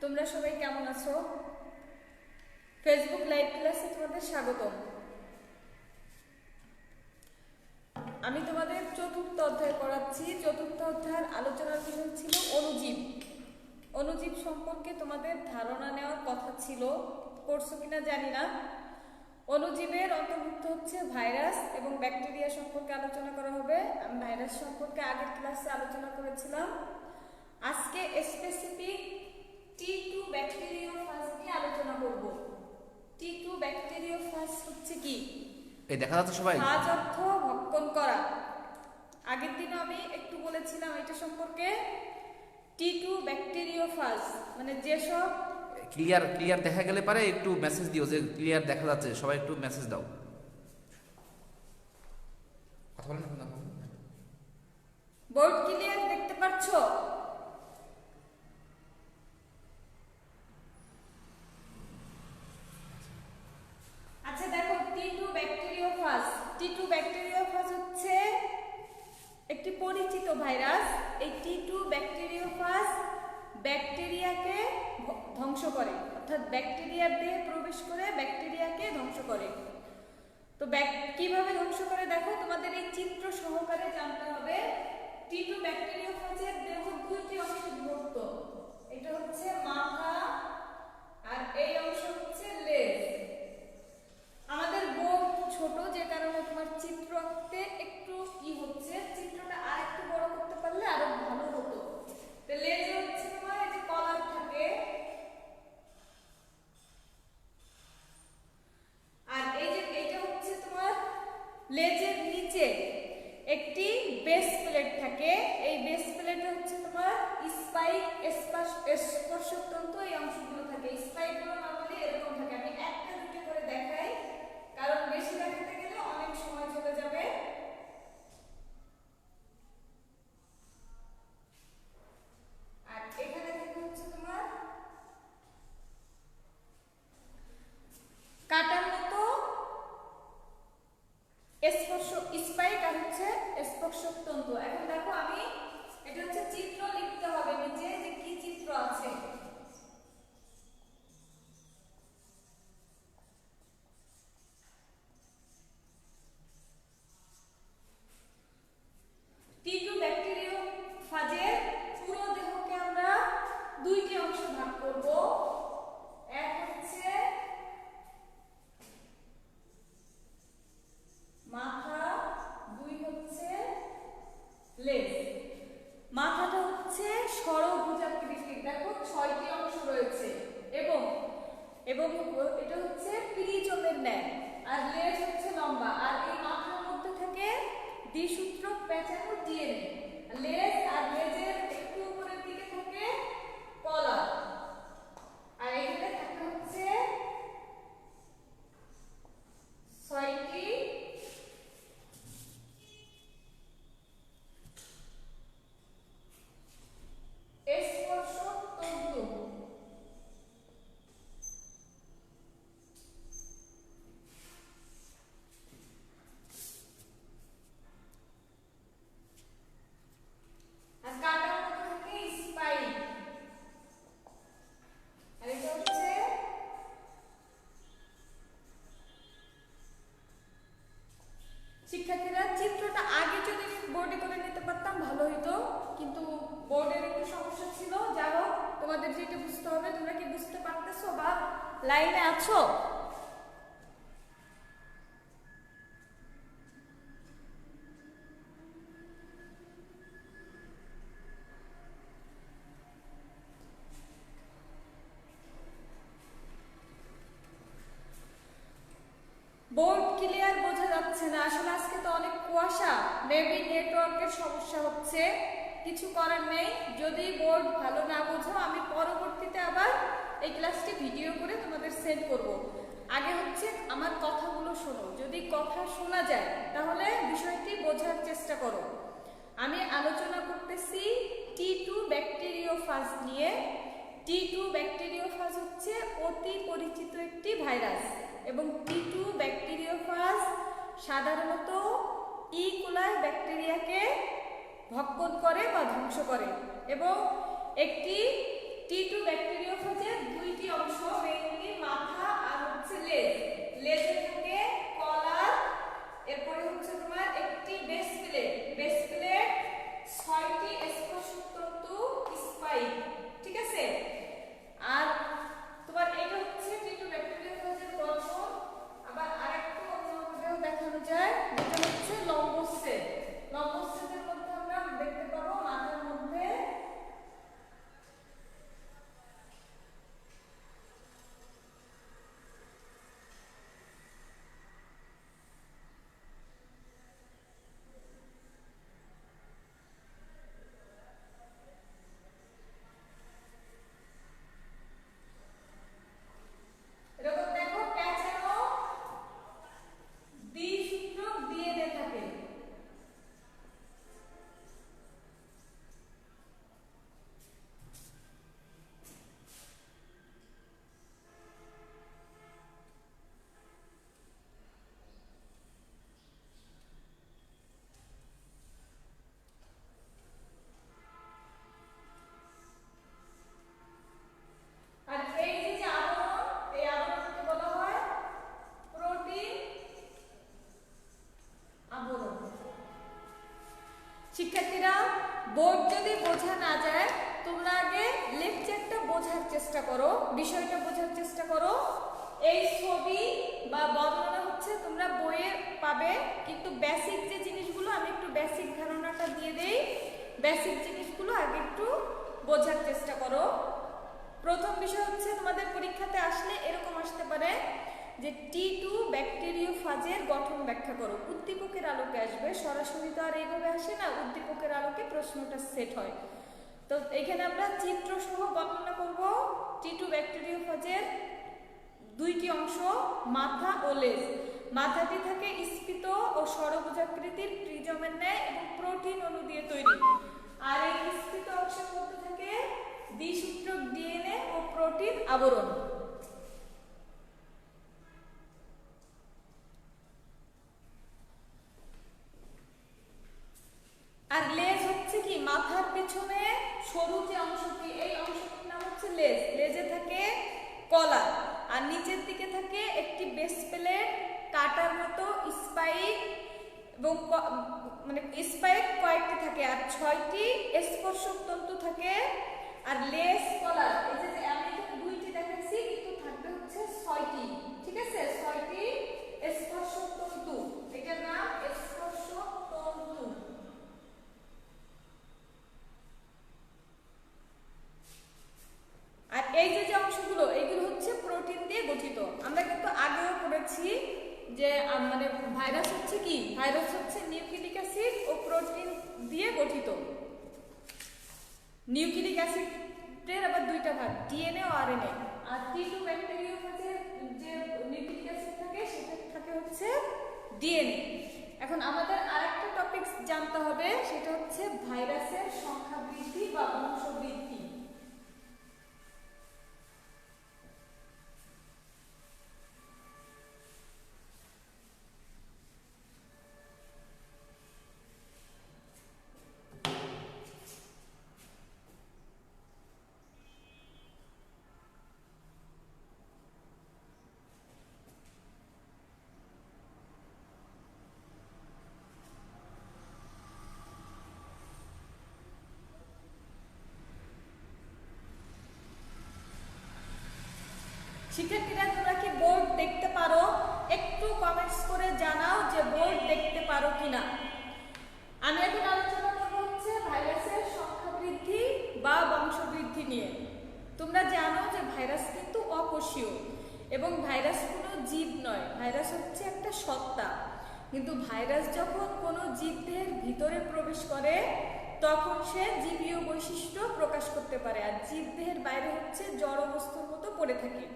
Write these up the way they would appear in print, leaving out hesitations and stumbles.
তোমরা সবাই কেমন আছো? ফেসবুক লাইভ ক্লাসে তোমাদের স্বাগতম। আমি তোমাদের চতুর্থ অধ্যায় পড়াচ্ছি। চতুর্থ অধ্যায়ের আলোচনার বিষয় ছিল অণুজীব। অণুজীব সম্পর্কে তোমাদের ধারণা নেওয়ার কথা ছিল, করছো কিনা জানি না। অণুজীবের অন্তর্ভুক্ত হচ্ছে ভাইরাস এবং ব্যাকটেরিয়া সম্পর্কে আলোচনা করা হবে। আমি ভাইরাস সম্পর্কে আগের ক্লাসে আলোচনা করেছিলাম। আজকে স্পেসিফিক T2 ব্যাকটেরিওফাজ নিয়ে আলোচনা করব। T2 ব্যাকটেরিওফাজ হচ্ছে কি? এই দেখা যাচ্ছে সবাই। ফাজ অর্থ ভক্ষণ করা। আগের দিন আমি একটু বলেছিলাম এটা সম্পর্কে। T2 ব্যাকটেরিওফাজ মানে যেসব ক্লিয়ার দেখা গেলে পারে একটু মেসেজ দিও যে ক্লিয়ার দেখা যাচ্ছে, সবাই একটু মেসেজ দাও। কথা বলেন না। বোর্ড ক্লিয়ার দেখতে পাচ্ছো? আচ্ছা দেখো, T2 ব্যাকটেরিওফাজ হচ্ছে একটি পরিচিত ভাইরাস। এই T2 ব্যাকটেরিওফাজ ব্যাকটেরিয়াকে ধ্বংস করে, অর্থাৎ ব্যাকটেরিয়ার দেহে প্রবেশ করে ব্যাকটেরিয়াকে ধ্বংস করে। তো কিভাবে ধ্বংস করে দেখো, তোমাদের এই চিত্র সহকারে জানতে হবে। T2 ব্যাকটেরিওফাজের দেহ দুইটি অংশে বিভক্ত। এটা হচ্ছে মাথা আর এই অংশ হচ্ছে লেজ। আমাদের বোর্ড ছোট, যে কারণে তোমার চিত্র আঁকতে একটু হচ্ছে, চিত্রটা আর একটু বড় করতে পারলে আরো ভালো হতো। তো লেজ হচ্ছে তোমার এই যে কলার থাকে, আর এই যে এটা হচ্ছে তোমার লেজের নিচে একটি বেস প্লেট থাকে। এই বেস প্লেটে হচ্ছে তোমার স্পাইক, স্পর্শক তন্তু, এই অংশগুলো থাকে। স্পাইকগুলো নরমালি এরকম থাকে। আমি একটা দুটো করে দেখাই, কারণ বেশি দেখাতে গেলে অনেক সময় চলে যাবে। আর এখানে থেকে হচ্ছে তোমার কাটার মতো স্পাইক আর হচ্ছে স্পর্শক তন্তু। এখন দেখো, আমি এটা হচ্ছে চিত্র লিখতে হবে নিচে যে কি চিত্র আছে। T2 ব্যাকটেরিওফাজের পুরো দেহকে আমরা দুইটি অংশে ভাগ করব। এক হচ্ছে মাথা, দুই হচ্ছে লেজ। মাথাটা হচ্ছে ষড়ভুজাকৃতির, দেখো 6টি অংশ রয়েছে এবং এটা হচ্ছে পিরিজমের ন্যায়। আর লেজ হচ্ছে লম্বা, আর এই মাথার মধ্যে থাকে দ্বিসূত্রক পেঁচানো ডিএনএ। লেজ আর লেজের একটু উপরের দিকে থাকে কলার, আর এখানে থাকে হচ্ছে 6টি স্পর্শক তন্তু। আর কাটার মধ্যে থাকে স্পাইক, আর এটা হচ্ছে শিক্ষার্থীরা চিত্রটা আগে যদি বোর্ডে করে নিতে পারতাম ভালো হতো, কিন্তু বোর্ডের একটু সমস্যা ছিল। যাই হোক, তোমাদের যেটা বুঝতে হবে, তোমরা কি বুঝতে পারতেছো বা লাইনে আছো? বোর্ড ক্লিয়ার বোঝা যাচ্ছে না আসলে, আজকে তো অনেক কুয়াশা, মেবি নেটওয়ার্কের সমস্যা হচ্ছে। কিছু করার নেই। যদি বোর্ড ভালো না বোঝো, আমি পরবর্তীতে আবার এই ক্লাসটি ভিডিও করে তোমাদের সেন্ড করব। আগে হচ্ছে আমার কথাগুলো শোনো। যদি কথা শোনা যায় তাহলে বিষয়টি বোঝার চেষ্টা করো। আমি আলোচনা করতেছি T2 ব্যাকটেরিওফাজ নিয়ে। T2 ব্যাকটেরিওফাজ হচ্ছে অতি পরিচিত একটি ভাইরাস এবং T2 ব্যাকটেরিওফাজ সাধারণত ইকোলাই ব্যাকটেরিয়াকে ভক্ষণ করে বা ধ্বংস করে এবং একটি T2 ব্যাকটেরিওফাজ বোঝার চেষ্টা করো, বিষয়টা বোঝার চেষ্টা করো। এই ছবি বা বর্ণনা হচ্ছে তোমরা বইয়ে পাবে, কিন্তু বেসিক যে জিনিসগুলো আমি একটু বেসিক ধারণাটা দিয়ে দেই। বেসিক জিনিসগুলো আগে একটু বোঝার চেষ্টা করো। প্রথম বিষয় হচ্ছে তোমাদের পরীক্ষাতে আসলে এরকম আসতে পারে যে T2 ব্যাকটেরিওফাজের গঠন ব্যাখ্যা করো। উদ্দীপকের আলোকে আসবে, সরাসরি তো আর এইভাবে আসে না, উদ্দীপকের আলোকে প্রশ্নটা সেট হয়। তো এখানে আমরা চিত্র সহ বর্ণনা করব T2 ব্যাকটেরিওফাজের দুইটি অংশ, মাথা ও লেজ। মাথাটি থাকে স্ফীত ও ষড়ভুজাকৃতির প্রিজমের ন্যায় এবং প্রোটিন অণু দিয়ে তৈরি। আর এই স্ফীত অংশের মধ্যে থাকে দ্বিসূত্রক ডিএনএ ও প্রোটিন আবরণ। আর লেজ হচ্ছে কি, মাথার পিছনে সরু যে অংশটি, এই অংশটির নাম হচ্ছে লেজ। লেজে থাকে কলা, আর নিচের দিকে থাকে একটি বেস প্লেট, কাটার মতো স্পাইক, এবং মানে স্পাইক কয়েকটি থাকে, আর 6টি স্পর্শক তন্তু থাকে। আর লেজ কলার এই যে আমি এখানে 2টি দেখাচ্ছি, কিন্তু থাকবে হচ্ছে 6টি, ঠিক আছে, 6টি স্পর্শক তন্তু। এটার নাম স্পর্শক তন্তু। আর এই যে অংশগুলো, এইগুলো হচ্ছে প্রোটিন দিয়ে গঠিত। আমরা কিন্তু আগেও পড়েছি যে মানে ভাইরাস হচ্ছে কি, ভাইরাস হচ্ছে নিউক্লিক অ্যাসিড ও প্রোটিন দিয়ে গঠিত। নিউক্লিক অ্যাসিডের আবার 2টা ভাগ, ডিএনএ ও আরএনএ। আর T2 ব্যাকটেরিওফাজের যে নিউক্লিক অ্যাসিড থাকে সেটা থাকে হচ্ছে ডিএনএ। এখন আমাদের আরেকটা টপিক জানতে হবে, সেটা হচ্ছে ভাইরাসের সংখ্যা বৃদ্ধি বা বংশবৃদ্ধি। শিক্ষার্থীরা তোমরা কি বোর্ড দেখতে পারো? একটু কমেন্টস করে জানাও যে বোর্ড দেখতে পারো কিনা। আমি এখন আলোচনা করব হচ্ছে ভাইরাসের সংখ্যা বৃদ্ধি বা বংশবৃদ্ধি নিয়ে। তোমরা জানো যে ভাইরাস কিন্তু অকোষীয় এবং ভাইরাস কোনো জীব নয়, ভাইরাস হচ্ছে একটা সত্তা। কিন্তু ভাইরাস যখন কোনো জীবদেহের ভিতরে প্রবেশ করে তখন সে জীবীয় বৈশিষ্ট্য প্রকাশ করতে পারে, আর জীবদেহের বাইরে হচ্ছে জড় বস্তুর মতো পড়ে থাকে।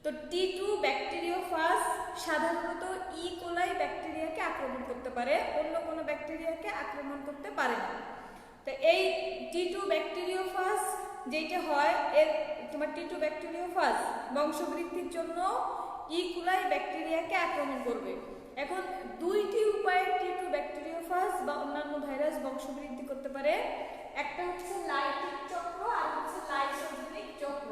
তো T2 ব্যাকটেরিওফাজ সাধারণত কোলাই ব্যাকটেরিয়াকে আক্রমণ করতে পারে, অন্য কোনো ব্যাকটেরিয়াকে আক্রমণ করতে পারে না। তো এই T2 ব্যাকটেরিওফাজ যেটা হয়, এর তোমার T2 ব্যাকটেরিওফাজ বংশবৃদ্ধির জন্য কোলাই ব্যাকটেরিয়াকে আক্রমণ করবে। এখন 2টি উপায়ে T2 ব্যাকটেরিওফাজ বা অন্যান্য ভাইরাস বংশবৃদ্ধি করতে পারে। একটা হচ্ছে লাইটিক চক্র, আর হচ্ছে লাইসোজেনিক চক্র।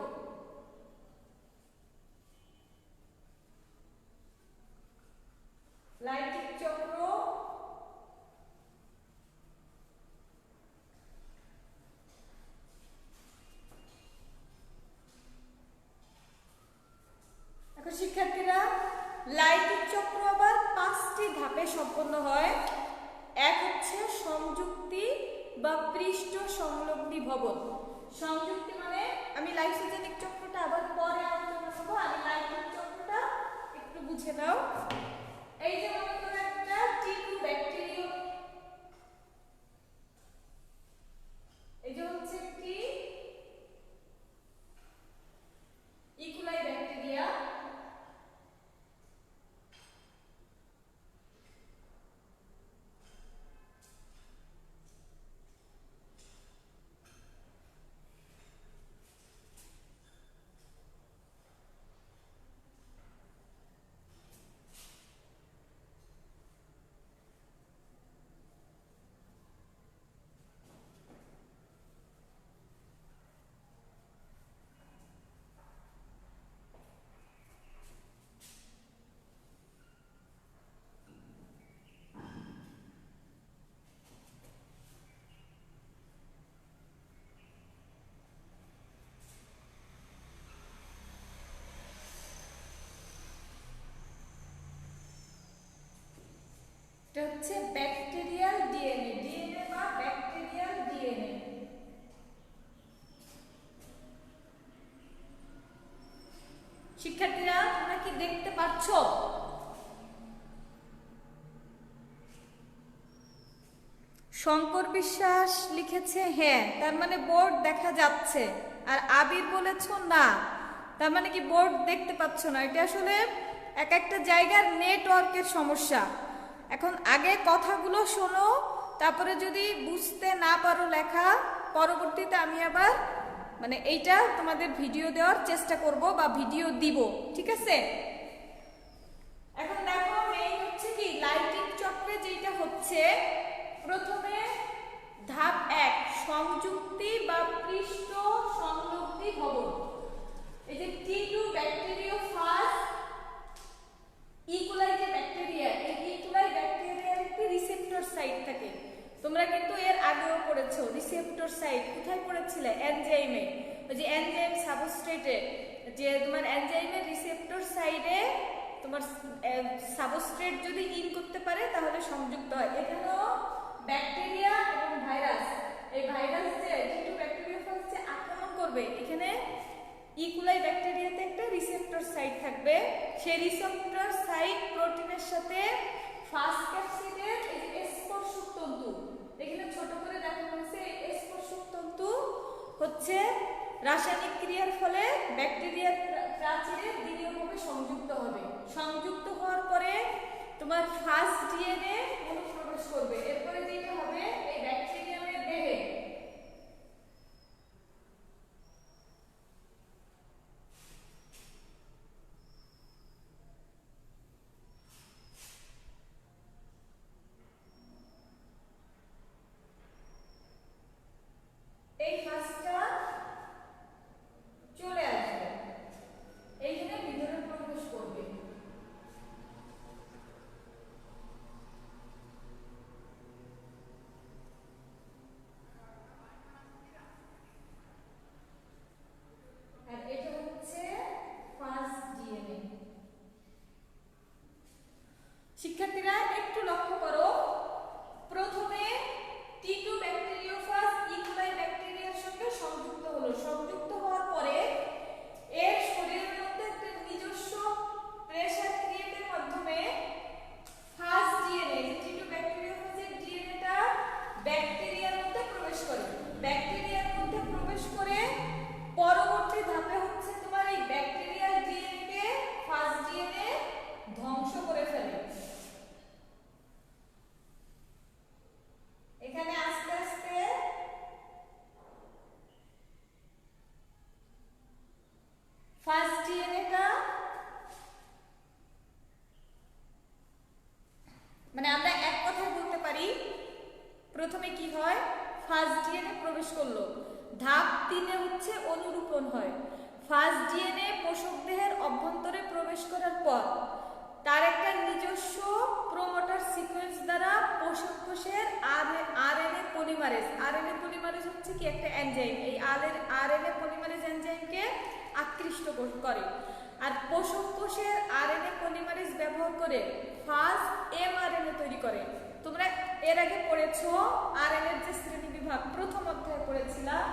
লাইটিক চক্র এখন শিক্ষার্থীরা, লাইটিক চক্র আবার 5টি ধাপে সম্পন্ন হয়। এক হচ্ছে সংযুক্তি বা পৃষ্ঠ সংলগ্নি ভবন। সংযুক্তি মানে, আমি লাইসোজেনিক চক্রটা আবার পরে আলোচনা করব, আমি লাইটিক চক্রটা একটু বুঝে নাও। এই যে মনে করো একটা T2 ব্যাকটেরিয়া, এই যে হচ্ছে একটি কোলাই ব্যাকটেরিয়া। হচ্ছে ব্যাকটেরিয়াল ডিএনএ, ডিএনএ বা ব্যাকটেরিয়াল ডিএনএ। শিক্ষার্থীরা তোমরা কি দেখতে পাচ্ছ? শঙ্কর বিশ্বাস লিখেছে হ্যাঁ, তার মানে বোর্ড দেখা যাচ্ছে। আর আবির বলেছ না, তার মানে কি বোর্ড দেখতে পাচ্ছ না। এটা আসলে এক একটা জায়গার নেটওয়ার্কের সমস্যা। এখন আগে কথাগুলো শোনো, তারপরে যদি বুঝতে না পারো লেখা, পরবর্তীতে আমি আবার মানে এইটা তোমাদের ভিডিও দেওয়ার চেষ্টা করব বা ভিডিও দিব, ঠিক আছে? এখন দেখো এই হচ্ছে কি লাইটিং চক্রে যেটা হচ্ছে, প্রথমে ধাপ 1 সংযুক্তি বা পৃষ্ঠ সংলগ্নি ভবন। এই যে T2 ব্যাকটেরিওফাজ ইকোলাই যে ব্যাকটেরিয়া, এই ইকোলাই ব্যাকটেরিয়ার একটি রিসেপ্টর সাইট থাকে। তোমরা কিন্তু এর আগেও পড়েছো রিসেপ্টর সাইট। কোথায় পড়েছিলে? এনজাইমে। ওই যে এনজাইম সাবস্ট্রেটে, যে তোমার এনজাইমের রিসেপ্টর সাইডে তোমার সাবস্ট্রেট যদি ইন করতে পারে তাহলে সংযুক্ত হয়। এখানেও ব্যাকটেরিয়া এবং ভাইরাস, এই ভাইরাস যে T2 ব্যাকটেরিওফাজ যে আক্রমণ করবে, এখানে ইকোলাই ব্যাকটেরিয়াতে একটা রিসেপ্টর সাইট থাকবে। সেই রিসেপ্টর সাইট প্রোটিনের সাথে ফাস্ট ক্যাপসিডের এই যে স্পর্শক তন্তু, এখানে ছোট করে দেখানো হয়েছে। এই স্পর্শক তন্তু হচ্ছে রাসায়নিক ক্রিয়ার ফলে ব্যাকটেরিয়ার প্রাচীরে দ্বিতীয়ভাবে সংযুক্ত হবে। সংযুক্ত হওয়ার পরে তোমার ফাস্ট ডিএনএ অনুপ্রবেশ করবে। এরপরে যেটা হবে এই ব্যাকটেরিয়ামের দেহে এই ফাস্টটা চলে আসবে, এইখানে ভিতরে প্রবেশ করবে। আর এটা হচ্ছে ফাস্ট ডিএনএ। শিক্ষার্থীরা একটু লক্ষ্য করো, প্রথমে T2 ব্যাকটেরিওফাজ ইকোলাই ব্যাকটেরিয়ার সঙ্গে সংযুক্ত হলো। সংযুক্ত হওয়ার পরে এর শরীরের মধ্যে একটা নিজস্ব প্রেসার ক্রিয়েটের মাধ্যমে ফাস্ট ডিএনএ, T2 ব্যাকটেরিওফাজের ডিএনএটা ব্যাকটেরিয়ার মধ্যে প্রবেশ করে। ব্যাকটেরিয়ার মধ্যে প্রবেশ করে পরবর্তী ধাপে হচ্ছে তোমার এই ব্যাকটেরিয়াল ডিএনএকে ফাস্ট ডিএনএ ধ্বংস করে ফেলে। এখানে আস্তে আস্তে ফাস্ট ডিএনএটা মানে আমরা এক কথায় বলতে পারি, প্রথমে কি হয়, ফাস্ট ডিএনএ প্রবেশ করলো। ধাপ 3 হচ্ছে অনুরূপণ হয়। ফাস্ট ডিএনএ পোষক দেহের অভ্যন্তরে প্রবেশ করার পর তার একটা নিজস্ব প্রোমোটার সিকোয়েন্স দ্বারা পোষক কোষের আরএনএ পলিমারেজ, আরএনএ পলিমারেজ হচ্ছে কি একটা এনজাইম, এই আরএনএ পলিমারেজ এনজাইমকে আকৃষ্ট করে। আর পোষক কোষের আরএনএ পলিমারেজ ব্যবহার করে ফাস্ট এমআরএনএ তৈরি করে। তোমরা এর আগে পড়েছো আরএনএর যে শ্রেণী বিভাগ, প্রথম অধ্যায়ে পড়েছিলাম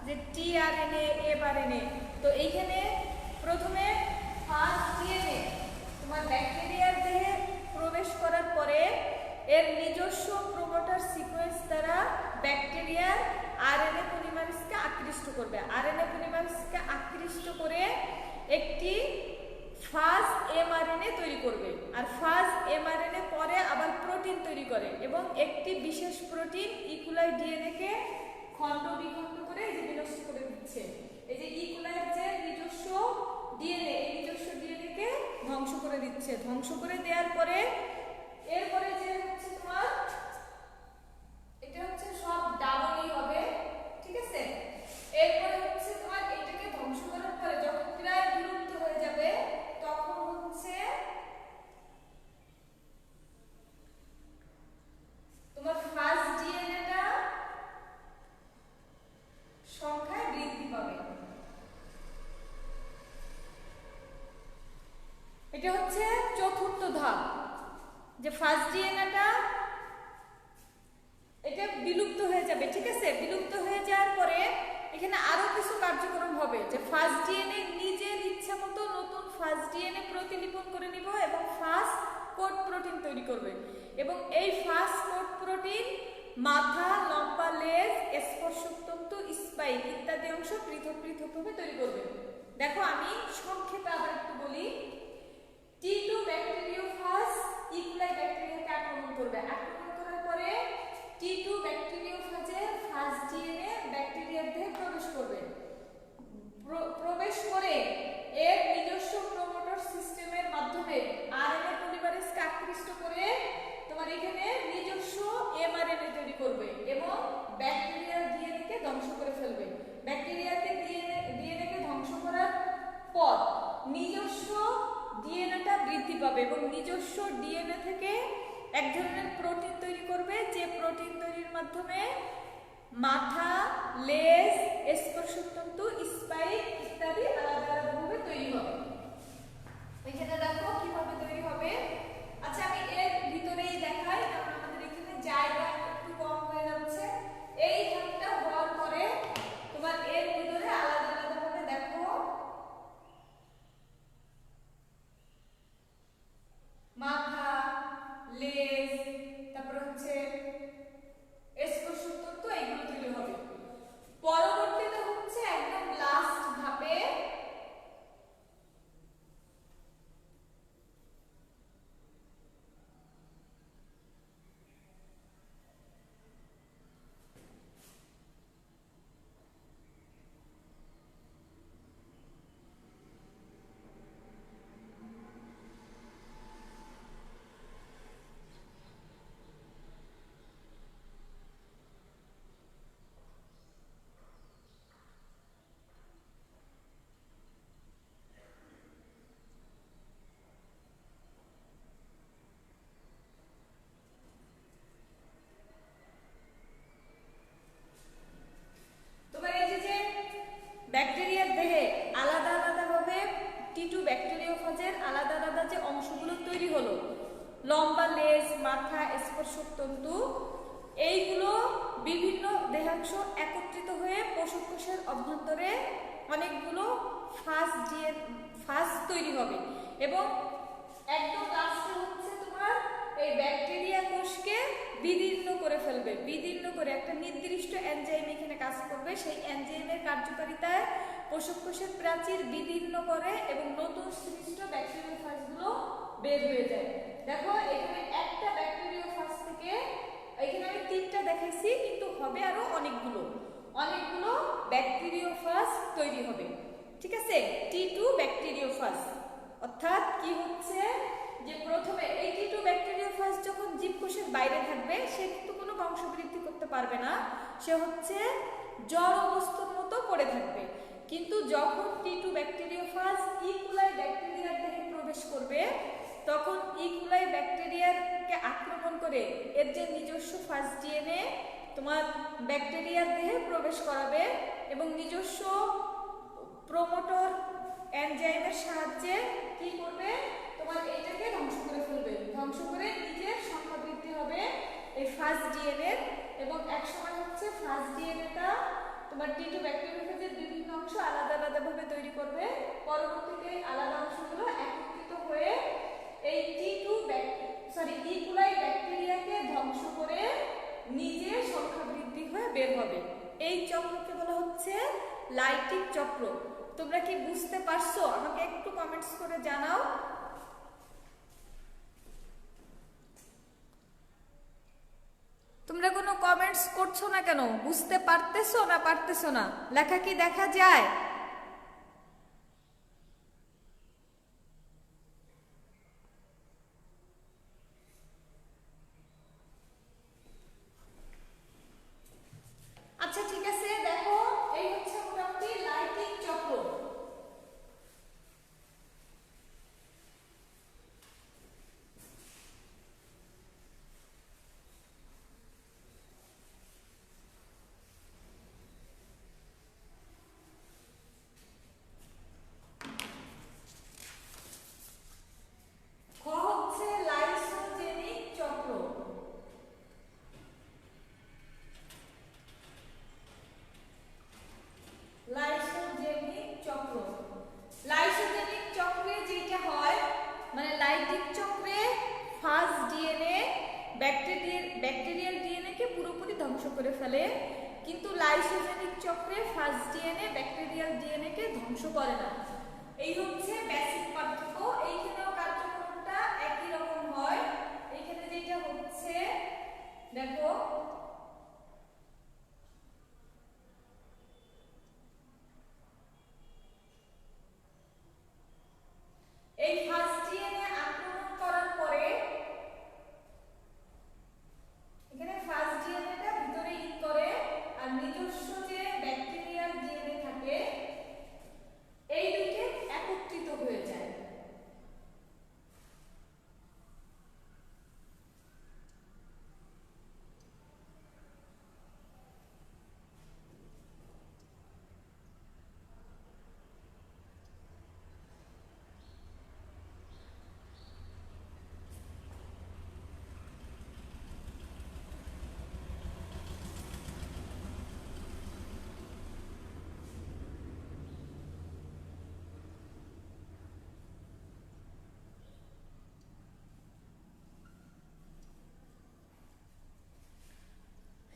যে টিআরএনএ, এমআরএনএ। তো এইখানে প্রথমে ফাস্ট ডিএনএ তোমার ব্যাকটেরিয়ার দেহে প্রবেশ করার পরে এর নিজস্ব প্রোমোটার সিকোয়েন্স দ্বারা ব্যাকটেরিয়ার আরএনএ পলিমারেজকে আকৃষ্ট করবে। আরএনএ পলিমারেজকে আকৃষ্ট করে একটি ফাস্ট এমআরএনএ তৈরি করবে। আর ফাস্ট এমআরএনএ পরে আবার প্রোটিন তৈরি করে এবং একটি বিশেষ প্রোটিন ইকোলাই ডিএনএ-কে খণ্ড বিখণ্ড করে এই যে বিনষ্ট করে দিচ্ছে। এই যে ইকোলাইয়ের যে নিজস্ব ডিএনএ, এই নিজস্ব ডিএনএ-কে ধ্বংস করে দিচ্ছে। ধ্বংস করে দেওয়ার পরে এরপরে যে হচ্ছে তোমার এটা হচ্ছে সব ডাবলই হবে, ঠিক আছে? এরপরে হচ্ছে তোমার এটাকে ধ্বংস করার পরে যখন প্রায় বিলুপ্ত হয়ে যাবে তখন হচ্ছে তোমার ফাস্ট ডিএনএটা সংখ্যায় বৃদ্ধি পাবে। এটা হচ্ছে চতুর্থ ধাপ, যে ফাস্ট ডিএনএটা এটা বিলুপ্ত হয়ে যাবে, ঠিক আছে? বিলুপ্ত হয়ে যাওয়ার পরে এখানে আরো কিছু কার্যক্রম হবে, যে ফার্স্ট ডিএনএ নিজের ইচ্ছা মতো নতুন ফার্স্ট ডিএনএ প্রতিলিপন করে নিব এবং ফার্স্ট কোড প্রোটিন তৈরি করবে, এবং এই ফার্স্ট কোড প্রোটিন মাথা, লম্বা লেজ, স্পর্শতন্তু, স্পাইক ইত্যাদি অংশ পৃথক পৃথকভাবে তৈরি করবে। দেখো আমি সংক্ষেপে আবার একটু বলি। T2 ব্যাকটেরিওফাজ ইকুলাই ব্যাকটেরিয়াকে আক্রমণ করবে। আক্রমণ করার পরে T2 ব্যাকটেরিওফাজের ফার্স্ট ডিএনএ ব্যাকটেরিয়ার দেহে প্রবেশ করবে। প্রবেশ করে এর নিজস্ব প্রমোটর সিস্টেমের মাধ্যমে আরএনএ পলিমারেজকে আকৃষ্ট করে তোমার এখানে নিজস্ব এমআরএনএ তৈরি করবে এবং ব্যাকটেরিয়ার ডিএনএ কে ধ্বংস করে ফেলবে। ব্যাকটেরিয়াকে ডিএনএ কে ধ্বংস করার পর নিজস্ব ডিএনএটা বৃদ্ধি পাবে এবং নিজস্ব ডিএনএ থেকে এক ধরনের প্রোটিন তৈরি করবে, যে প্রোটিন তৈরির মাধ্যমে মাথা, লেজ, স্পর্শতন্তু, স্পাইক ইত্যাদি আলাদা আলাদাভাবে তৈরি হবে। এখানে দেখো কিভাবে তৈরি হবে। আচ্ছা আমি এর ভিতরেই দেখাই, কারণ আমাদের এখানে জায়গা একটু কম হয়ে যাচ্ছে। এই ধাপটা হওয়ার পরে তোমার এর ভিতরে আলাদা আলাদাভাবে দেখো মাথা, লেজ, তারপর হচ্ছে স্পর্শতন্তু এগুলো তৈরি হবে। পরবর্তীতে হচ্ছে একদম লাস্ট ধাপে ব্যাকটেরিয়ার দেহে আলাদা আলাদাভাবে T2 ব্যাকটেরিওফাজের আলাদা আলাদা যে অংশগুলো তৈরি হলো, লম্বা লেজ, মাথা, স্পর্শতন্তু, এইগুলো বিভিন্ন দেহাংশ একত্রিত হয়ে কোষের অভ্যন্তরে অনেকগুলো ফাজ তৈরি হবে এবং একদম লাস্টে হচ্ছে তোমার এই ব্যাকটেরিয়া কোষকে বিদীর্ণ করে ফেলবে। বিদীর্ণ করে একটা নির্দিষ্ট এনজাইম এখানে কাজ করবে, সেই এনজাইমের কার্যকারিতায় কোষের প্রাচীর বিদীর্ণ করে এবং নতুন সৃষ্ট ব্যাকটেরিওফাজগুলো বের হয়ে যায়। দেখো এখানে একটা ব্যাকটেরিওফাজ থেকে, এখানে আমি 3টা দেখাইছি, কিন্তু হবে আরো অনেকগুলো ব্যাকটেরিওফাজ তৈরি হবে, ঠিক আছে? T2 ব্যাকটেরিওফাজ অর্থাৎ কি হচ্ছে, যে প্রথমে এই T2 ব্যাকটেরিওফাজ যখন জীবকোষের বাইরে থাকবে সে কিন্তু কোনো বংশবৃদ্ধি করতে পারবে না, সে হচ্ছে জড় অবস্থার মতো পড়ে থাকবে। কিন্তু যখন T2 ব্যাকটেরিওফাজ ইকুলাই ব্যাকটেরিয়ার দেহে প্রবেশ করবে, তখন ইকুলাই ব্যাকটেরিয়াকে আক্রমণ করে এর যে নিজস্ব ফার্স্ট ডিএনএ তোমার ব্যাকটেরিয়ার দেহে প্রবেশ করাবে এবং নিজস্ব প্রমোটর এনজাইমের সাহায্যে কি করবে, তোমার এইটাকে ধ্বংস করে ফেলবে। ধ্বংস করে নিজের সংখ্যা বৃদ্ধি হবে এই ফার্স্ট ডিএনএ, এবং একসময় হচ্ছে ফার্স্ট ডিএনএটা তোমার T2 ব্যাকটেরিওফাজের বিভিন্ন অংশ আলাদা আলাদাভাবে তৈরি করবে। পরবর্তীতে আলাদা অংশগুলো একত্রিত হয়ে এই ইকুলাই ব্যাকটেরিয়াকে ধ্বংস করে নিজের সংখ্যা বৃদ্ধি হয়ে বের হবে। এই চক্রকে বলা হচ্ছে লাইটিক চক্র। তোমরা কি বুঝতে পারছো? আমাকে একটু কমেন্টস করে জানাও। তোমরা কোনো কমেন্টস করছো না কেন? বুঝতে পারতেছো না পারতেছো না? লেখা কি দেখা যায়? আচ্ছা ঠিক আছে, দেখো এই হচ্ছে মোটামুটি লাইটিং চক্র। ব্যাকটেরিয়াল ডিএনএ কে পুরোপুরি ধ্বংস করে ফেলে, কিন্তু লাইসোজেনিক চক্রে ফার্স্ট ডিএনএ ব্যাকটেরিয়াল ডিএনএ কে ধ্বংস করে না। এই হচ্ছে বেসিক পার্থক্য। এইখানেও কার্যক্রমটা একই রকম হয়। এইখানে যেটা হচ্ছে দেখো, এই ফার্স্ট ডিএনএ আক্রমণ করার পরে এখানে ফার্স্ট ডিএনএটা ভিতরে ইন করে, আর নিজস্ব যে ব্যাকটেরিয়াল ডিএনএ থাকে এই দুটো একত্রিত হয়ে যায়।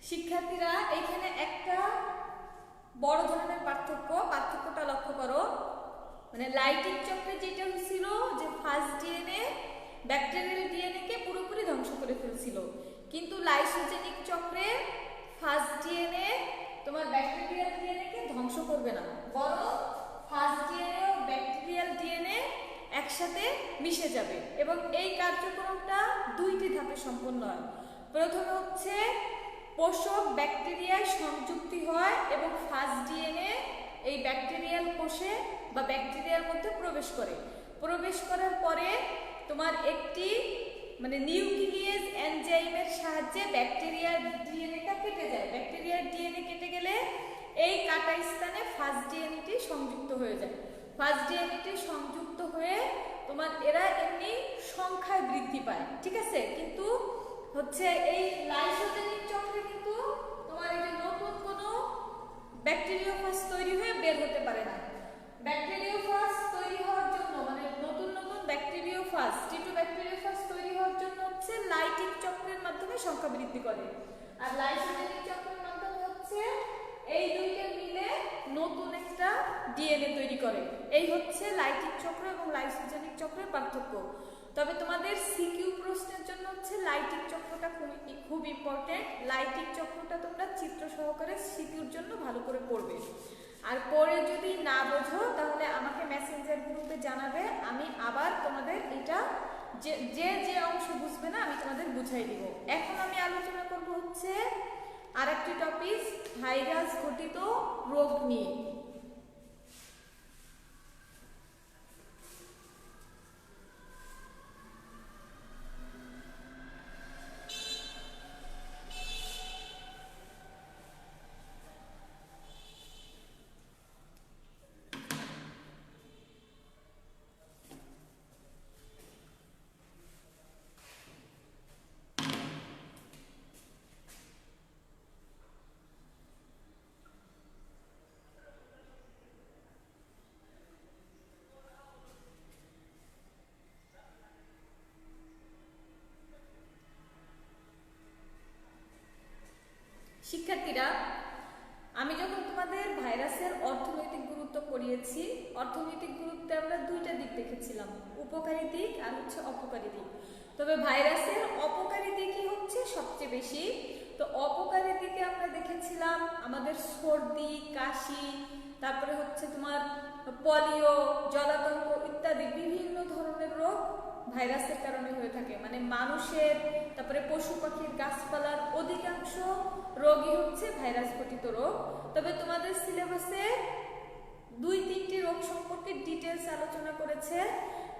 শিক্ষার্থীরা এখানে একটা বড় ধরনের পার্থক্যটা লক্ষ্য করো। মানে লাইটিক চক্রে যেটা হয়েছিল যে ফার্স্ট ডিএনএ ব্যাকটেরিয়াল ডিএনএ কে পুরোপুরি ধ্বংস করে ফেলছিল, কিন্তু লাইসোজেনিক চক্রে ফার্স্ট ডিএনএ তোমার ব্যাকটেরিয়াল ডিএনএ কে ধ্বংস করবে না, বরং ফার্স্ট ডিএনএ ও ব্যাকটেরিয়াল ডিএনএ একসাথে মিশে যাবে। এবং এই কার্যক্রমটা দুইটি ধাপে সম্পন্ন হয়। প্রথমে হচ্ছে পোষক ব্যাকটেরিয়ায় সংযুক্তি হয় এবং ফার্স্ট ডিএনএ এই ব্যাকটেরিয়াল কোষে বা ব্যাকটেরিয়ার মধ্যে প্রবেশ করার পরে তোমার একটি মানে নিউক্লিয়েজ এনজাইমের সাহায্যে ব্যাকটেরিয়ার ডিএনএটা কেটে যায়। ব্যাকটেরিয়ার ডিএনএ কেটে গেলে এই কাটা স্থানে ফার্স্ট ডিএনএটি সংযুক্ত হয়ে যায়। ফার্স্ট ডিএনএটি সংযুক্ত হয়ে তোমার এরা এমনি সংখ্যায় বৃদ্ধি পায়, ঠিক আছে। কিন্তু হচ্ছে এই লাইসোজেনিক চক্রে কিন্তু তোমার এই যে নতুন কোনো ব্যাকটেরিওফাজ তৈরি হয়ে বের হতে পারে না। ব্যাকটেরিওফাজ তৈরি হওয়ার জন্য মানে নতুন ব্যাকটেরিওফাজ টিটু ব্যাকটেরিওফাজ তৈরি হওয়ার জন্য হচ্ছে লাইটিক চক্রের মাধ্যমে সংখ্যা বৃদ্ধি করে, আর লাইসোজেনিক চক্রের মাধ্যমে হচ্ছে এই দুইটা মিলে নতুন একটা ডিএনএ তৈরি করে। এই হচ্ছে লাইটিক চক্র এবং লাইসোজেনিক চক্রের পার্থক্য। তবে তোমাদের সিকিউ প্রশ্নের জন্য হচ্ছে লাইটিক চক্রটা খুব ইম্পর্টেন্ট। লাইটিক চক্রটা তোমরা চিত্র সহকারে সিকিউর জন্য ভালো করে পড়বে। আর পরে যদি না বোঝো তাহলে আমাকে মেসেঞ্জার গ্রুপে জানাবে, আমি আবার তোমাদের এটা যে অংশ বুঝবে না আমি তোমাদের বুঝাই দিব। এখন আমি আলোচনা করব হচ্ছে আরেকটি টপিক, ভাইরাস ঘটিত রোগ নিয়ে। শিক্ষার্থীরা, আমি যখন তোমাদের ভাইরাসের অর্থনৈতিক গুরুত্ব পড়িয়েছি, অর্থনৈতিক গুরুত্বে আমরা দুইটা দিক দেখেছিলাম, উপকারী দিক আর হচ্ছে অপকারী দিক। তবে ভাইরাসের অপকারী দিকই হচ্ছে সবচেয়ে বেশি। তো অপকারী দিকে আমরা দেখেছিলাম আমাদের সর্দি, কাশি, তারপরে হচ্ছে তোমার পলিও, জলাতঙ্ক ইত্যাদি বিভিন্ন ধরনের রোগ ভাইরাসের কারণে হয়ে থাকে। মানে মানুষের, তারপরে পশু পাখির, গাছপালার অধিকাংশ রোগই হচ্ছে ভাইরাস ঘটিত রোগ। তবে তোমাদের সিলেবাসে 2-3টি রোগ সম্পর্কে ডিটেলস আলোচনা করেছে।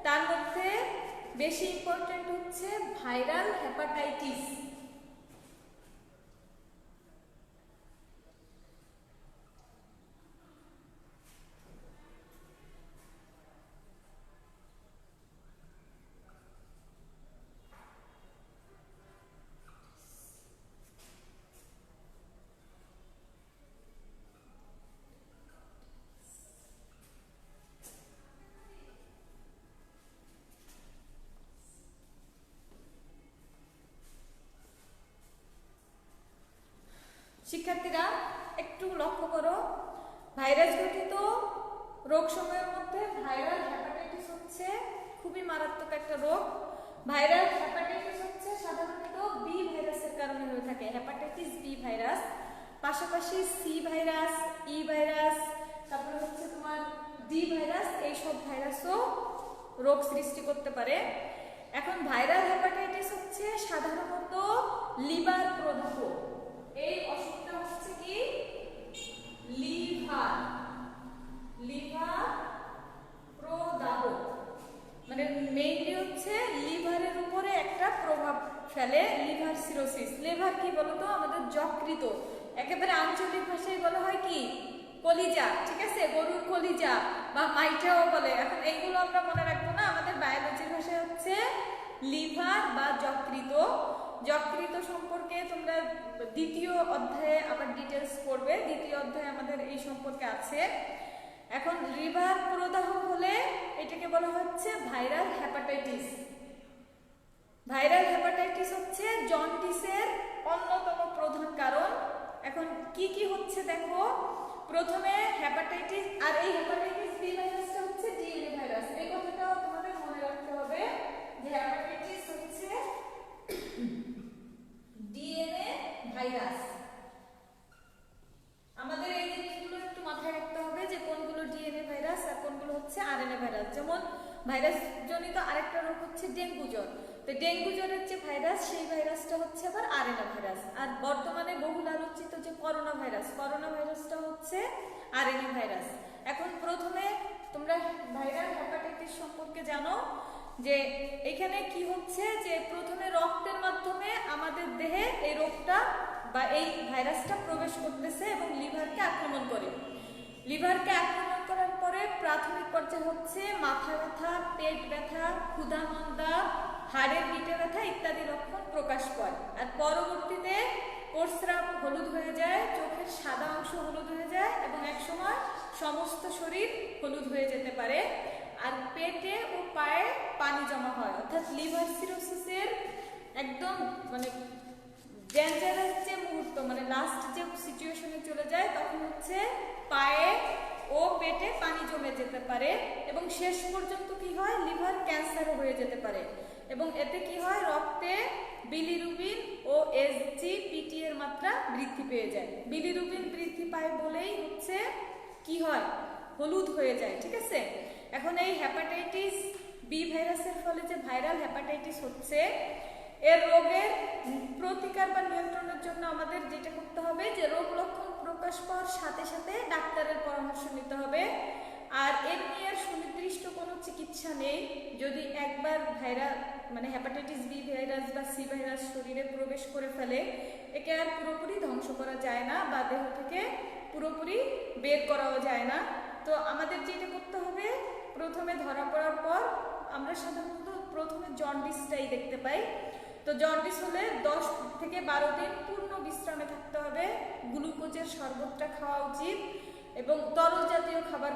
তার মধ্যে বেশি ইম্পর্টেন্ট হচ্ছে ভাইরাল হেপাটাইটিস। ভাইরাস ঘটিত রোগসমূহের মধ্যে ভাইরাল হেপাটাইটিস হচ্ছে খুবই মারাত্মক একটা রোগ। ভাইরাল হেপাটাইটিস হচ্ছে সাধারণত বি ভাইরাসের কারণে হয়ে থাকে, হেপাটাইটিস বি ভাইরাস। পাশাপাশি সি ভাইরাস, ই ভাইরাস, তারপরে হচ্ছে তোমার ডি ভাইরাস, এই সব ভাইরাসও রোগ সৃষ্টি করতে পারে। এখন ভাইরাল হেপাটাইটিস হচ্ছে সাধারণত লিভার প্রদাহ। এই অসুখটা হচ্ছে কি লিভার প্রদাহ, মানে মেইনলি হচ্ছে লিভারের উপরে একটা প্রভাব ফেলে। লিভার সিরোসিস, লিভার কি বলতো আমাদের যকৃত, একেবারে আঞ্চলিক ভাষায় বলা হয় কি কলিজা, ঠিক আছে, গরুর কলিজা বা মাইটাও বলে। এখন এইগুলো আমরা মনে রাখবো না, আমাদের বায়োলজির ভাষায় হচ্ছে লিভার বা যকৃত। যকৃত সম্পর্কে তোমরা দ্বিতীয় অধ্যায়ে আবার ডিটেলস পড়বে, দ্বিতীয় অধ্যায়ে আমাদের এই সম্পর্কে আছে। এখন লিভার প্রদাহ হলে এটাকে বলা হচ্ছে ভাইরাল হেপাটাইটিস। ভাইরাল হেপাটাইটিস হচ্ছে জন্ডিসের অন্যতম প্রধান কারণ। এখন কি কি হচ্ছে দেখো, প্রথমে হেপাটাইটিস, আর এই হেপাটাইটিস বি ভাইরাসটা হচ্ছে ডিএনএ ভাইরাস। এই কথাটাও তোমাদের মনে রাখতে হবে যে হেপাটাইটিস হচ্ছে ডিএনএ ভাইরাস। আমাদের এই জিনিসগুলো একটু মাথায় রাখতে হবে যে কোনগুলো ডিএনএ ভাইরাস আর কোনগুলো হচ্ছে আরএনএ ভাইরাস। যেমন ভাইরাস জনিত আরেকটা রোগ হচ্ছে ডেঙ্গু জ্বর, তো ডেঙ্গু জ্বরের যে ভাইরাস সেই ভাইরাসটা হচ্ছে আবার আরএনএ ভাইরাস। আর বর্তমানে বহুল আলোচিত যে করোনা ভাইরাসটা হচ্ছে আরএনএ ভাইরাস। এখন প্রথমে তোমরা ভাইরাল হেপাটাইটিস সম্পর্কে জানো যে এখানে কি হচ্ছে, যে প্রথমে রক্তের মাধ্যমে আমাদের দেহে এই রোগটা বা এই ভাইরাসটা প্রবেশ করতেছে এবং লিভারকে আক্রমণ করে। লিভারকে আক্রমণ করার পরে প্রাথমিক পর্যায়ে হচ্ছে মাথা ব্যথা, পেট ব্যথা, ক্ষুধামন্দা, হাড়ের গিঁটে ব্যথা ইত্যাদি লক্ষণ প্রকাশ পায়। আর পরবর্তীতে প্রস্রাব হলুদ হয়ে যায়, চোখের সাদা অংশ হলুদ হয়ে যায় এবং একসময় সমস্ত শরীর হলুদ হয়ে যেতে পারে। আর পেটে ও পায়ে পানি জমা হয়, অর্থাৎ লিভার সিরোসিসের একদম মানে ডেঞ্জারাস যে মুহূর্ত, মানে লাস্ট যে সিচুয়েশনে চলে যায় তখন হচ্ছে পায়ে ও পেটে পানি জমে যেতে পারে এবং শেষ পর্যন্ত কি হয় লিভার ক্যান্সারও হয়ে যেতে পারে। এবং এতে কি হয়, রক্তে বিলিরুবিন ও এসজিপিটি এর মাত্রা বৃদ্ধি পেয়ে যায়। বিলিরুবিন বৃদ্ধি পায় বলেই হচ্ছে কি হয়, হলুদ হয়ে যায়, ঠিক আছে। এখন এই হেপাটাইটিস বি ভাইরাসের ফলে যে ভাইরাল হেপাটাইটিস হচ্ছে, এর রোগের প্রতিকার বা নিয়ন্ত্রণের জন্য আমাদের যেটা করতে হবে যে রোগ লক্ষণ প্রকাশ পাওয়ার সাথে সাথে ডাক্তারের পরামর্শ নিতে হবে। আর এর নিয়ে সুনির্দিষ্ট কোনো চিকিৎসা নেই। যদি একবার ভাইরাল মানে হেপাটাইটিস বি ভাইরাস বা সি ভাইরাস শরীরে প্রবেশ করে ফেলে, একে আর পুরোপুরি ধ্বংস করা যায় না বা দেহ থেকে পুরোপুরি বের করাও যায় না। তো আমাদের যেটা করতে হবে, প্রথমে ধরা পড়ার পর আমরা সাধারণত প্রথমে জন্ডিসটাই দেখতে পাই। তো জন্ডিস হলে 10 থেকে 12 দিন পূর্ণ বিশ্রামে থাকতে হবে, গ্লুকোজের শরবতটা খাওয়া উচিত এবং তরল জাতীয় খাবার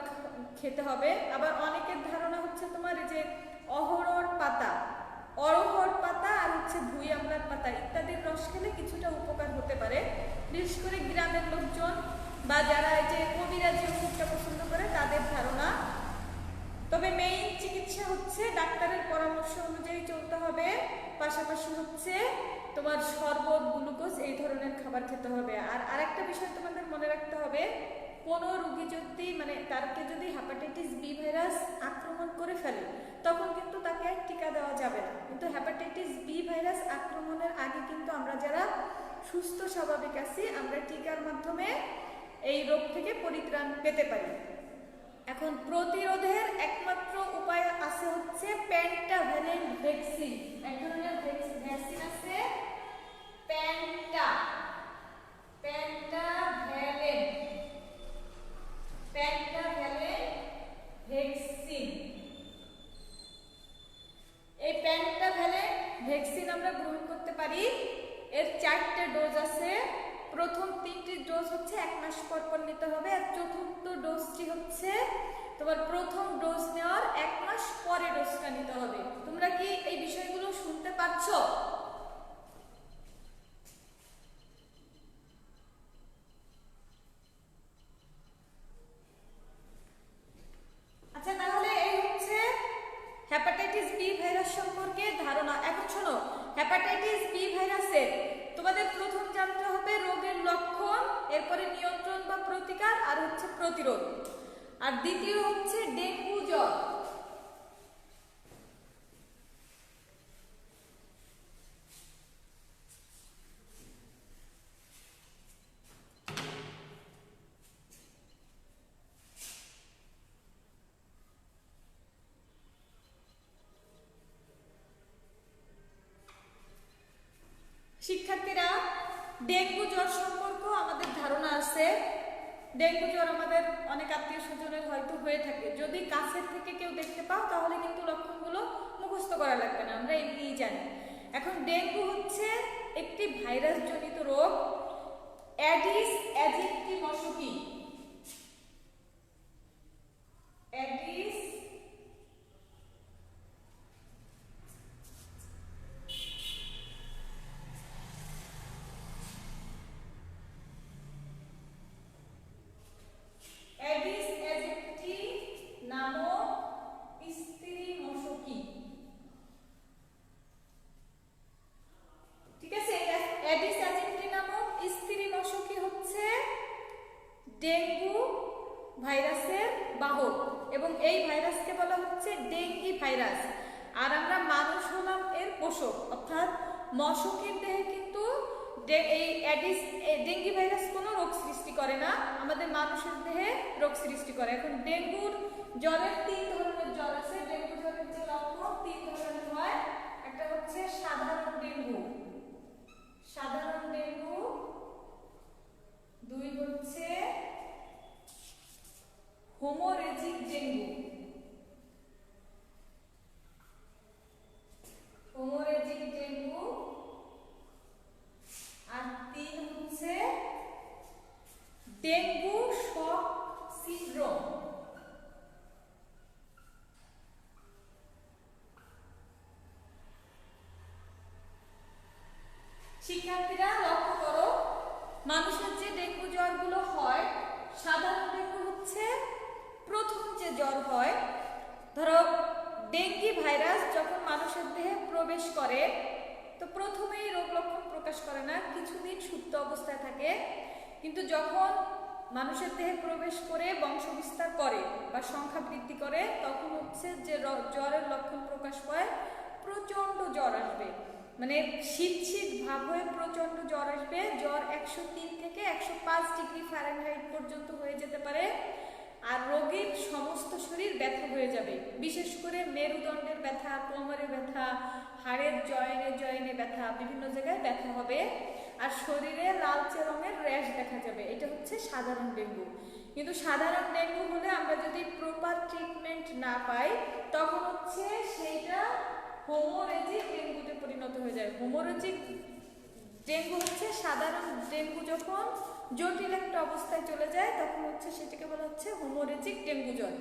খেতে হবে। আবার অনেকের ধারণা হচ্ছে তোমার এই যে অরহর পাতা আর হচ্ছে ভুঁই আমলার পাতা ইত্যাদির রস খেলে কিছুটা উপকার হতে পারে, বিশেষ করে গ্রামের লোকজন বা যারা এই যে কবিরাজি ওষুধটা পছন্দ করে তাদের ধারণা। তবে মেইন চিকিৎসা হচ্ছে ডাক্তারের পরামর্শ অনুযায়ী চলতে হবে, পাশাপাশি হচ্ছে তোমার শরবত, গ্লুকোজ এই ধরনের খাবার খেতে হবে। আর আরেকটা বিষয় তোমাদের মনে রাখতে হবে, কোনো রোগী যদি মানে তাকে যদি হেপাটাইটিস বি ভাইরাস আক্রমণ করে ফেলে তখন কিন্তু তাকে আর টিকা দেওয়া যাবে না। কিন্তু হেপাটাইটিস বি ভাইরাস আক্রমণের আগে কিন্তু আমরা যারা সুস্থ স্বাভাবিক আছি আমরা টিকার মাধ্যমে এই রোগ থেকে পরিত্রাণ পেতে পারি। এখন প্রতিরোধের একমাত্র উপায় আছে হচ্ছে পেন্টাভ্যালেন্ট ভ্যাকসিন। এক ধরনের ভ্যাকসিন আছে পেন্টাভ্যালেন্ট ভ্যাকসিন। এই পেন্টাভ্যালেন্ট ভ্যাকসিন আমরা গ্রহণ করতে পারি। এর 4টে ডোজ আছে। প্রথম 3টি ডোজ হচ্ছে 1 মাস পর পর নিতে হবে, আর চতুর্থ ডোজটি হচ্ছে তোমার প্রথম ডোজ নেওয়ার 1 মাস পরে ডোজটা নিতে হবে। তোমরা কি এই বিষয়গুলো শুনতে পাচ্ছো? দ্বিতীয় হচ্ছে ডেঙ্গু জ্বর। শিক্ষার্থীরা, ডেঙ্গু জ্বর সম্পর্কে আমাদের ধারণা আছে। ডেঙ্গু জ্বর আমাদের অনেক আত্মীয় স্বজনের হয়তো হয়ে থাকে। যদি কাছের থেকে কেউ দেখতে পাও তাহলে কিন্তু লক্ষণগুলো মুখস্থ করা লাগবে না, আমরা এমনিই জানি। এখন ডেঙ্গু হচ্ছে একটি ভাইরাস জনিত রোগ, অ্যাডিস অ্যাজিপ্টি মশকি। অ্যাডিস অ্যাডিস অ্যাজিপ্টি নামক স্ত্রী মশকি। ঠিক আছে, অ্যাডিস অ্যাজিপ্টি নামক স্ত্রী মশকি হচ্ছে ডেঙ্গু ভাইরাসের বাহক এবং এই ভাইরাসকে বলা হচ্ছে ডেঙ্গি ভাইরাস। আর আমরা মানুষ হলাম এর পোষক, অর্থাৎ মশকির দেহে কিন্তু এই অ্যাডিস ডেঙ্গি ভাইরাস কোনো রোগ সৃষ্টি করে না, আমাদের মানুষের দেহে রোগ সৃষ্টি করে। এখন ডেঙ্গুর জ্বরের 3 ধরনের জ্বর আছে। ডেঙ্গু জ্বরের যে লক্ষণ 3 ধরনের হয়। একটা হচ্ছে সাধারণ ডেঙ্গু, সাধারণ ডেঙ্গু। 2 হচ্ছে হেমোরেজিক ডেঙ্গু, হেমোরেজিক ডেঙ্গু। আর 3 হচ্ছে ডেঙ্গু শক সিনড্রোম। শিক্ষার্থীরা লক্ষ্য করো, মানুষের যে ডেঙ্গু জ্বরগুলো হয়, সাধারণ ডেঙ্গু হচ্ছে প্রথম যে জ্বর হয়। ধরো ডেঙ্গি ভাইরাস যখন মানুষের দেহে প্রবেশ করে তো প্রথমেই রোগ লক্ষণ প্রকাশ করে না, কিছুদিন সুপ্ত অবস্থায় থাকে। কিন্তু যখন মানুষের দেহে প্রবেশ করে বংশ বিস্তার করে বা সংখ্যা বৃদ্ধি করে তখন হচ্ছে যে জ্বরের লক্ষণ প্রকাশ পায়, প্রচন্ড জ্বর আসবে, মানে শীত শীত ভাব হয়ে প্রচন্ড জ্বর আসবে। জ্বর 103 থেকে 105 ডিগ্রি ফারেনহাইট পর্যন্ত হয়ে যেতে পারে। আর রোগীর সমস্ত শরীর ব্যথা হয়ে যাবে, বিশেষ করে মেরুদণ্ডের ব্যথা, কোমরে ব্যথা, হাড়ের জয়েনে জয়েনে ব্যথা, বিভিন্ন জায়গায় ব্যথা হবে। আর শরীরে লালচে রঙের র্যাশ দেখা যাবে। এটা হচ্ছে সাধারণ ডেঙ্গু। কিন্তু সাধারণ ডেঙ্গু হলে আমরা যদি প্রপার ট্রিটমেন্ট না পাই তখন হচ্ছে সেইটা হেমোরেজিক ডেঙ্গুতে পরিণত হয়ে যায়। হেমোরেজিক ডেঙ্গু হচ্ছে সাধারণ ডেঙ্গু যখন জটিল একটা অবস্থায় চলে যায় তখন হচ্ছে সেটাকে বলা হচ্ছে হেমোরেজিক ডেঙ্গু জ্বর।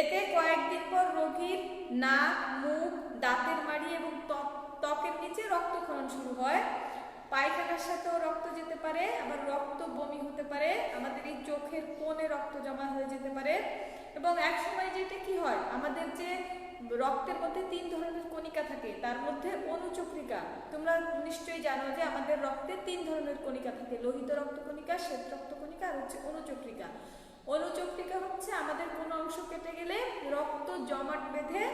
এতে কয়েকদিন পর রোগীর নাক, মুখ, দাঁতের মাড়ি এবং ত্বকের নিচে রক্তক্ষরণ শুরু হয়। পায়খানার সাথেও রক্ত যেতে পারে, আবার রক্ত বমি হতে পারে, আমাদের এই চোখের কোণে রক্ত জমা হয়ে যেতে পারে। এবং এক সময় যেটা কি হয়, আমাদের যে রক্তের মধ্যে 3 ধরনের কণিকা থাকে, তার মধ্যে অনুচক্রিকা। তোমরা নিশ্চয়ই জানো যে আমাদের রক্তে 3 ধরনের কণিকা থাকে, লোহিত রক্তকণিকা, শ্বেত রক্তকণিকা আর হচ্ছে অনুচক্রিকা। অনুচক্রিকা হচ্ছে আমাদের কোনো অংশ কেটে গেলে রক্ত জমাট বেঁধে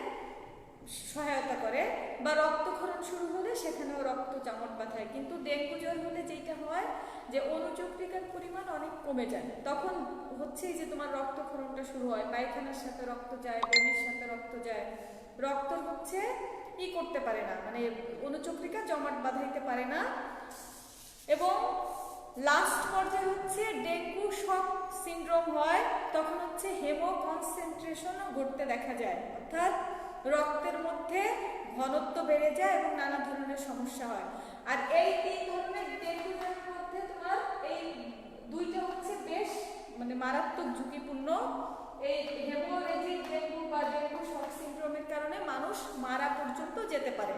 সহায়তা করে, বা রক্তক্ষরণ শুরু হলে সেখানেও রক্ত জমাট বাঁধায়। কিন্তু ডেঙ্গু জ্বর হলে যেটা হয় যে অনুচক্রিকার পরিমাণ অনেক কমে যায়, তখন হচ্ছে যে তোমার রক্তক্ষরণটা শুরু হয়, পায়খানার সাথে রক্ত যায়, বমির সাথে রক্ত যায়, রক্ত হচ্ছে করতে পারে না, মানে অনুচক্রিকা জমাট বাঁধাইতে পারে না। এবং লাস্ট পর্যায়ে হচ্ছে ডেঙ্গু শক সিনড্রোম হয়, তখন হচ্ছে হেমো কনসেন্ট্রেশনও ঘটতে দেখা যায়, অর্থাৎ রক্তের মধ্যে ঘনত্ব বেড়ে যায় এবং নানা ধরনের সমস্যা হয়। আর এই 3 ধরনের ডেঙ্গু জ্বরের মধ্যে তোমার এই 2টা হচ্ছে বেশ মানে মারাত্মক ঝুঁকিপূর্ণ। এই হেমোরেজিক ডেঙ্গু বা ডেঙ্গু শক সিনড্রোমের কারণে মানুষ মারা পর্যন্ত যেতে পারে।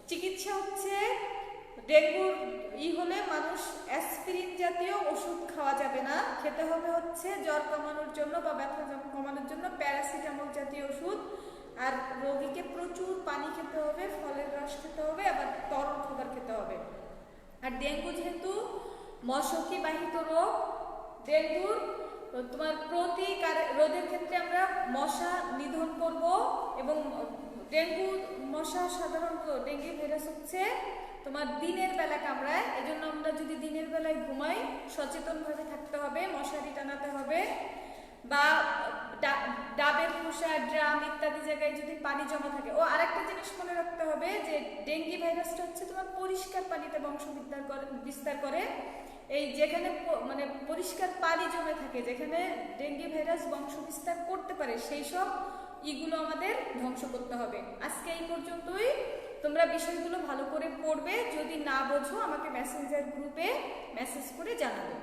চিকিৎসা হচ্ছে ডেঙ্গুর হলে মানুষ অ্যাসপিরিন জাতীয় ওষুধ খাওয়া যাবে না, খেতে হবে হচ্ছে জ্বর কমানোর জন্য বা ব্যথা কমানোর জন্য প্যারাসিটামল জাতীয় ওষুধ। আর রোগীকে প্রচুর পানি খেতে হবে, ফলের রস খেতে হবে, আবার তরল খাবার খেতে হবে। আর ডেঙ্গু যেহেতু মশকি বাহিত রোগ, ডেঙ্গুর তো তোমার রোদের ক্ষেত্রে আমরা মশা নিধন করব এবং ডেঙ্গু মশা সাধারণত ডেঙ্গু ভাইরাস হচ্ছে তোমার দিনের বেলা কামড়ায়, এজন্য আমরা যদি দিনের বেলায় ঘুমাই সচেতনভাবে থাকতে হবে, মশারি টানাতে হবে, বা ডাবের খোসা, ড্রাম ইত্যাদি জায়গায় যদি পানি জমা থাকে। ও আরেকটা জিনিস মনে রাখতে হবে যে ডেঙ্গি ভাইরাসটা হচ্ছে তোমার পরিষ্কার পানিতে বংশ বিস্তার করে। এই যেখানে মানে পরিষ্কার পানি জমে থাকে, যেখানে ডেঙ্গি ভাইরাস বংশ বিস্তার করতে পারে, সেই সব ইগুলো আমাদের ধ্বংস করতে হবে। আজকে এই পর্যন্তই। তোমরা বিষয়গুলো ভালো করে পড়বে, যদি না বোঝো আমাকে মেসেঞ্জার গ্রুপে মেসেজ করে জানাবে।